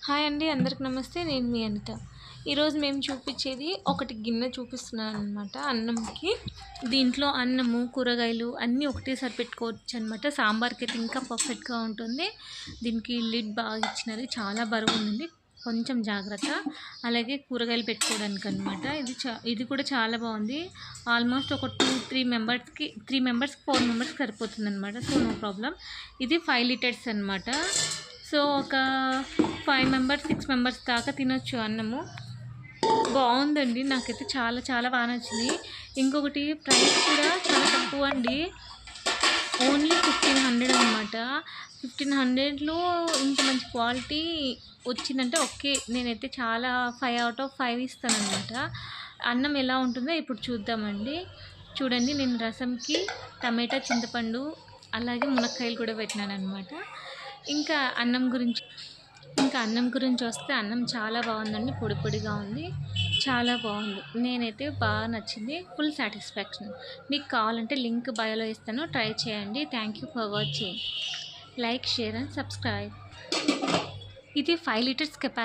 Hi అండి, అందరికి నమస్తే. నేను మీ అనిత. ఈరోజు మేము చూపించేది ఒకటి గిన్నె చూపిస్తున్నాను అనమాట అన్నంకి. దీంట్లో అన్నము, కూరగాయలు అన్నీ ఒకటేసారి పెట్టుకోవచ్చు అనమాట. సాంబార్కి అయితే ఇంకా పర్ఫెక్ట్గా ఉంటుంది. దీనికి లిడ్ బాగా ఇచ్చినది, చాలా బరువు ఉందండి, కొంచెం జాగ్రత్త. అలాగే కూరగాయలు పెట్టుకోవడానికి అనమాట. ఇది కూడా చాలా బాగుంది. ఆల్మోస్ట్ ఒక 3 మెంబర్స్కి 4 మెంబర్స్కి సరిపోతుంది అనమాట. So no problem. ఇది 5 లీటర్స్ అనమాట. సో ఒక 5 మెంబర్స్ 6 మెంబర్స్ దాకా తినొచ్చు అన్నము. బాగుందండి, నాకైతే చాలా చాలా బాగా నచ్చింది. ఇంకొకటి ప్రైస్ కూడా చాలా తక్కువ అండి, ఓన్లీ 1500 అనమాట. 1500లో ఇంత మంచి క్వాలిటీ వచ్చిందంటే ఓకే, నేనైతే చాలా 5 out of 5 ఇస్తాను అనమాట. అన్నం ఎలా ఉంటుందో ఇప్పుడు చూద్దామండి. చూడండి, నేను రసంకి టమాటా, చింతపండు అలాగే మునక్కాయలు కూడా పెట్టినాను అనమాట. ఇంకా అన్నం గురించి వస్తే అన్నం చాలా బాగుందండి, పొడి పొడిగా ఉంది, చాలా బాగుంది. నేనైతే బాగా నచ్చింది, ఫుల్ సాటిస్ఫాక్షన్. మీకు కావాలంటే లింక్ బయోలో ఇస్తాను, ట్రై చేయండి. Thank you for watching. Like, share and subscribe. ఇది 5 లీటర్స్ కెపాసిటీ.